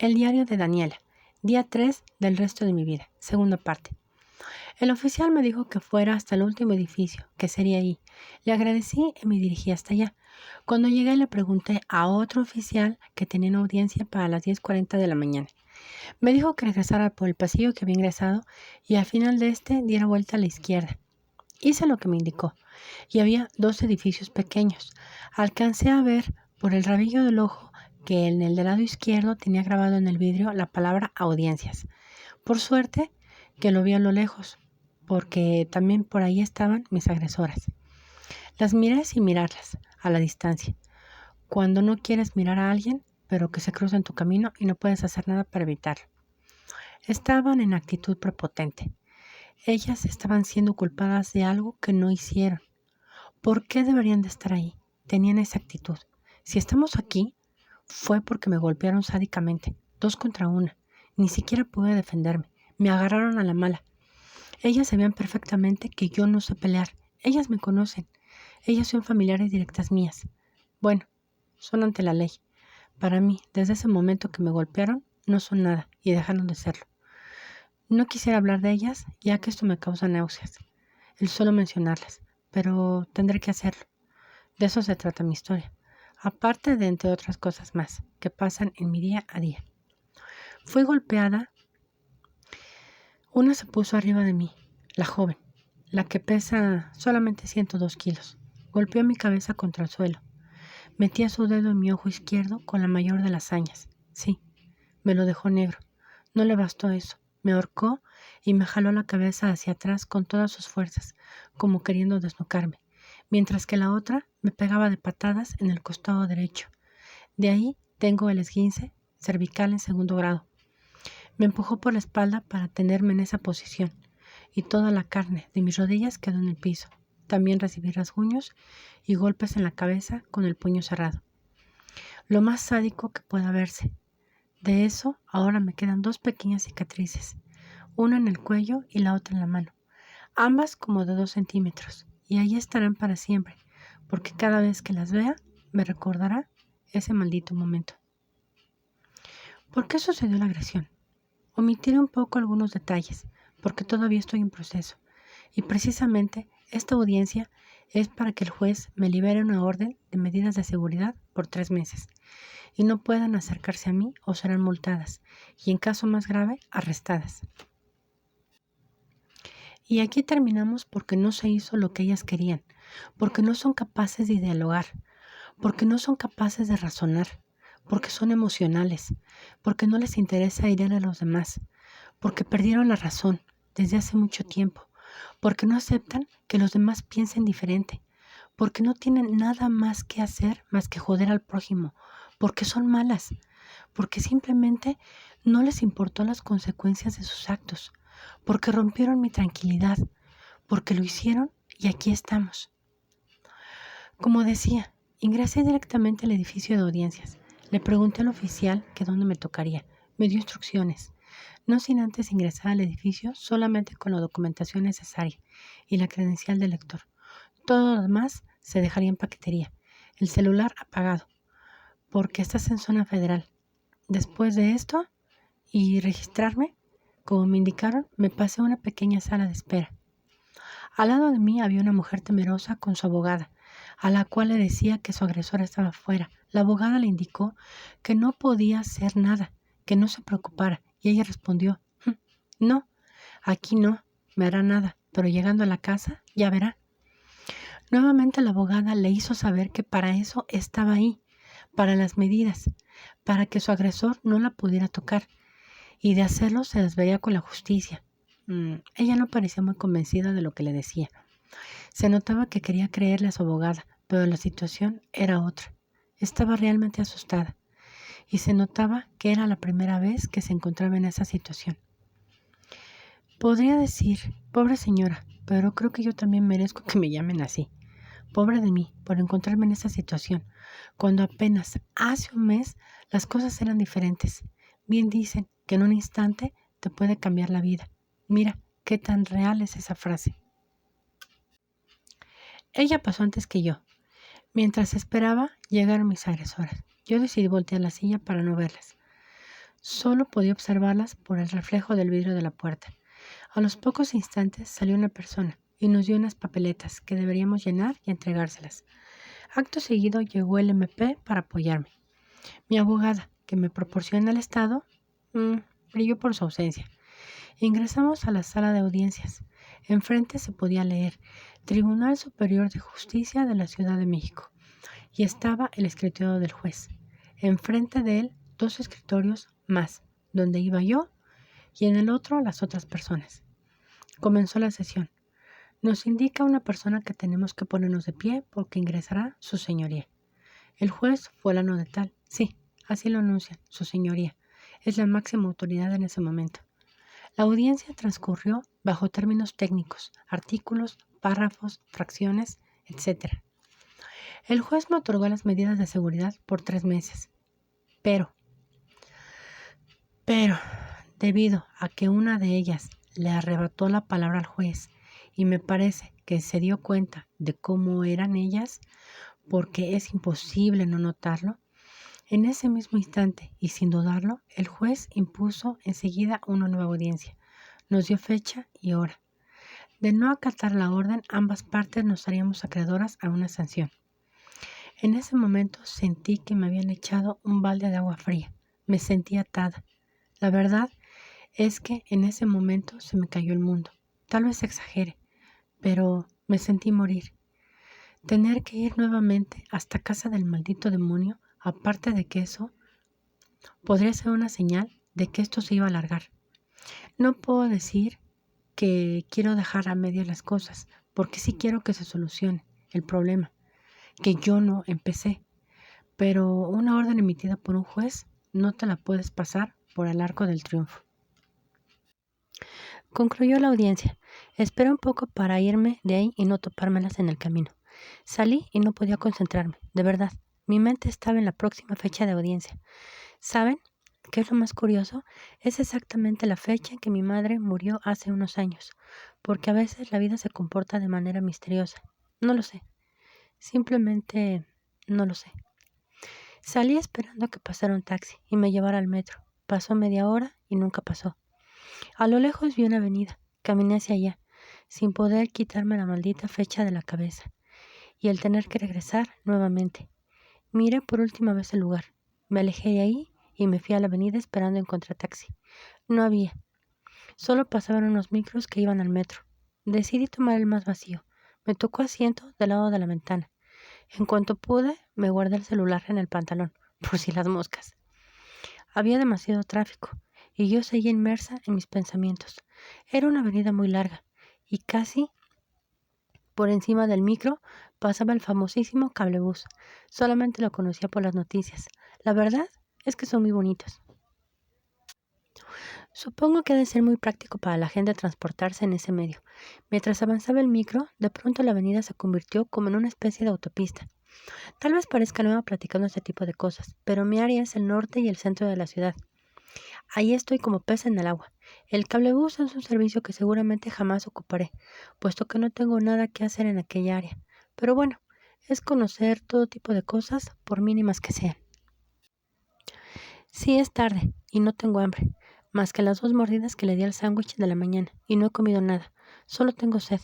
El diario de Daniela, día 3 del resto de mi vida, segunda parte. El oficial me dijo que fuera hasta el último edificio, que sería ahí. Le agradecí y me dirigí hasta allá. Cuando llegué le pregunté a otro oficial que tenía una audiencia para las 10:40 de la mañana. Me dijo que regresara por el pasillo que había ingresado y al final de diera vuelta a la izquierda. Hice lo que me indicó y había 2 edificios pequeños. Alcancé a ver por el rabillo del ojo que en el del lado izquierdo tenía grabado en el vidrio la palabra audiencias. Por suerte que lo vi a lo lejos, porque también por ahí estaban mis agresoras. Las miré sin mirarlas, a la distancia. Cuando no quieres mirar a alguien, pero que se cruza en tu camino y no puedes hacer nada para evitarlo. Estaban en actitud prepotente. Ellas estaban siendo culpadas de algo que no hicieron. ¿Por qué deberían de estar ahí? Tenían esa actitud. Si estamos aquí, fue porque me golpearon sádicamente, 2 contra 1. Ni siquiera pude defenderme. Me agarraron a la mala. Ellas sabían perfectamente que yo no sé pelear. Ellas me conocen. Ellas son familiares directas mías. Bueno, son ante la ley. Para mí, desde ese momento que me golpearon, no son nada y dejaron de serlo. No quisiera hablar de ellas, ya que esto me causa náuseas, el solo mencionarlas, pero tendré que hacerlo. De eso se trata mi historia, aparte de entre otras cosas más que pasan en mi día a día. Fui golpeada. Una se puso arriba de mí, la joven, la que pesa solamente 102 kilos. Golpeó mi cabeza contra el suelo. Metía su dedo en mi ojo izquierdo con la mayor de las hazañas. Sí, me lo dejó negro. No le bastó eso. Me ahorcó y me jaló la cabeza hacia atrás con todas sus fuerzas, como queriendo desnucarme, mientras que la otra me pegaba de patadas en el costado derecho. De ahí tengo el esguince cervical en 2º grado. Me empujó por la espalda para tenerme en esa posición, y toda la carne de mis rodillas quedó en el piso. También recibí rasguños y golpes en la cabeza con el puño cerrado. Lo más sádico que pueda verse. De eso, ahora me quedan 2 pequeñas cicatrices, una en el cuello y la otra en la mano, ambas como de 2 centímetros, y ahí estarán para siempre, porque cada vez que las vea, me recordará ese maldito momento. ¿Por qué sucedió la agresión? Omitiré un poco algunos detalles, porque todavía estoy en proceso, y precisamente esta audiencia es para que el juez me libere una orden de medidas de seguridad por 3 meses, y no puedan acercarse a mí o serán multadas, y en caso más grave, arrestadas. Y aquí terminamos porque no se hizo lo que ellas querían, porque no son capaces de dialogar, porque no son capaces de razonar, porque son emocionales, porque no les interesa herir a los demás, porque perdieron la razón desde hace mucho tiempo, porque no aceptan que los demás piensen diferente, porque no tienen nada más que hacer más que joder al prójimo, porque son malas, porque simplemente no les importó las consecuencias de sus actos, porque rompieron mi tranquilidad, porque lo hicieron y aquí estamos. Como decía, ingresé directamente al edificio de audiencias. Le pregunté al oficial que dónde me tocaría. Me dio instrucciones, no sin antes ingresar al edificio solamente con la documentación necesaria y la credencial del lector. Todo lo demás se dejaría en paquetería. El celular apagado, porque estás en zona federal. Después de esto y registrarme, como me indicaron, me pasé a una pequeña sala de espera. Al lado de mí había una mujer temerosa con su abogada, a la cual le decía que su agresor estaba fuera. La abogada le indicó que no podía hacer nada, que no se preocupara, y ella respondió, no, aquí no, me hará nada, pero llegando a la casa ya verá. Nuevamente la abogada le hizo saber que para eso estaba ahí, para las medidas, para que su agresor no la pudiera tocar, y de hacerlo se las vería con la justicia. Ella no parecía muy convencida de lo que le decía. Se notaba que quería creerle a su abogada, pero la situación era otra. Estaba realmente asustada, y se notaba que era la primera vez que se encontraba en esa situación. Podría decir, pobre señora, pero creo que yo también merezco que me llamen así. Pobre de mí por encontrarme en esa situación, cuando apenas hace un mes las cosas eran diferentes. Bien dicen que en un instante te puede cambiar la vida. Mira qué tan real es esa frase. Ella pasó antes que yo. Mientras esperaba, llegaron mis agresoras. Yo decidí voltear la silla para no verlas. Solo podía observarlas por el reflejo del vidrio de la puerta. A los pocos instantes salió una persona y nos dio unas papeletas que deberíamos llenar y entregárselas. Acto seguido llegó el MP para apoyarme. Mi abogada, que me proporciona el estado, brilló por su ausencia. Ingresamos a la sala de audiencias. Enfrente se podía leer Tribunal Superior de Justicia de la Ciudad de México y estaba el escritorio del juez. Enfrente de él, 2 escritorios más, donde iba yo y en el otro las otras personas. Comenzó la sesión. Nos indica una persona que tenemos que ponernos de pie porque ingresará su señoría. El juez fulano de tal, sí, así lo anuncian, su señoría. Es la máxima autoridad en ese momento. La audiencia transcurrió bajo términos técnicos, artículos, párrafos, fracciones, etc. El juez me otorgó las medidas de seguridad por 3 meses. Pero, debido a que una de ellas le arrebató la palabra al juez y me parece que se dio cuenta de cómo eran ellas, porque es imposible no notarlo, en ese mismo instante y sin dudarlo, el juez impuso enseguida una nueva audiencia. Nos dio fecha y hora. De no acatar la orden, ambas partes nos haríamos acreedoras a una sanción. En ese momento sentí que me habían echado un balde de agua fría. Me sentí atada. La verdad es que en ese momento se me cayó el mundo. Tal vez exagere, pero me sentí morir. Tener que ir nuevamente hasta casa del maldito demonio, aparte de que eso podría ser una señal de que esto se iba a alargar. No puedo decir que quiero dejar a medias las cosas, porque sí quiero que se solucione el problema, que yo no empecé, pero una orden emitida por un juez no te la puedes pasar por el arco del triunfo. Concluyó la audiencia. Esperé un poco para irme de ahí y no topármelas en el camino. Salí y no podía concentrarme, de verdad. Mi mente estaba en la próxima fecha de audiencia. ¿Saben qué es lo más curioso? Es exactamente la fecha en que mi madre murió hace unos años, porque a veces la vida se comporta de manera misteriosa. No lo sé. Simplemente no lo sé. Salí esperando a que pasara un taxi y me llevara al metro. Pasó media hora y nunca pasó. A lo lejos vi una avenida. Caminé hacia allá, sin poder quitarme la maldita fecha de la cabeza, y el tener que regresar nuevamente. Miré por última vez el lugar. Me alejé de ahí y me fui a la avenida esperando encontrar taxi. No había. Solo pasaban unos micros que iban al metro. Decidí tomar el más vacío. Me tocó asiento del lado de la ventana. En cuanto pude, me guardé el celular en el pantalón, por si las moscas. Había demasiado tráfico, y yo seguía inmersa en mis pensamientos. Era una avenida muy larga, y casi por encima del micro pasaba el famosísimo cablebús. Solamente lo conocía por las noticias. La verdad es que son muy bonitos. Supongo que ha de ser muy práctico para la gente transportarse en ese medio. Mientras avanzaba el micro, de pronto la avenida se convirtió como en una especie de autopista. Tal vez parezca nueva platicando este tipo de cosas, pero mi área es el norte y el centro de la ciudad. Ahí estoy como pez en el agua. El cablebús es un servicio que seguramente jamás ocuparé, puesto que no tengo nada que hacer en aquella área. Pero bueno, es conocer todo tipo de cosas, por mínimas que sean. Sí es tarde y no tengo hambre, más que las 2 mordidas que le di al sándwich de la mañana, y no he comido nada. Solo tengo sed.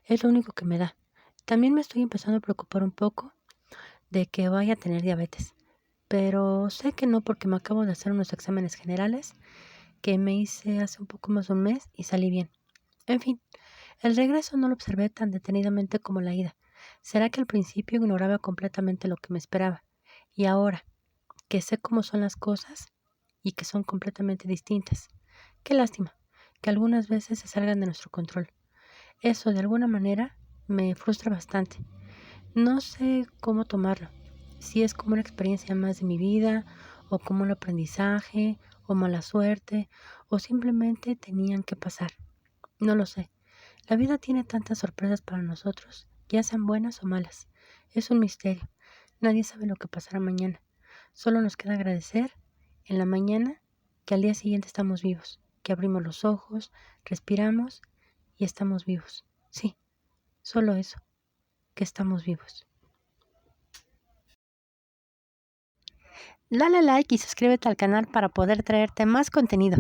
Es lo único que me da. También me estoy empezando a preocupar un poco de que vaya a tener diabetes. Pero sé que no, porque me acabo de hacer unos exámenes generales que me hice hace un poco más de un mes y salí bien. En fin, el regreso no lo observé tan detenidamente como la ida. ¿Será que al principio ignoraba completamente lo que me esperaba? Y ahora, que sé cómo son las cosas y que son completamente distintas. Qué lástima que algunas veces se salgan de nuestro control. Eso, de alguna manera, me frustra bastante. No sé cómo tomarlo. Si es como una experiencia más de mi vida, o como un aprendizaje, o mala suerte, o simplemente tenían que pasar. No lo sé. La vida tiene tantas sorpresas para nosotros, ya sean buenas o malas. Es un misterio. Nadie sabe lo que pasará mañana. Solo nos queda agradecer en la mañana que al día siguiente estamos vivos, que abrimos los ojos, respiramos y estamos vivos. Sí, solo eso, que estamos vivos. Dale like y suscríbete al canal para poder traerte más contenido.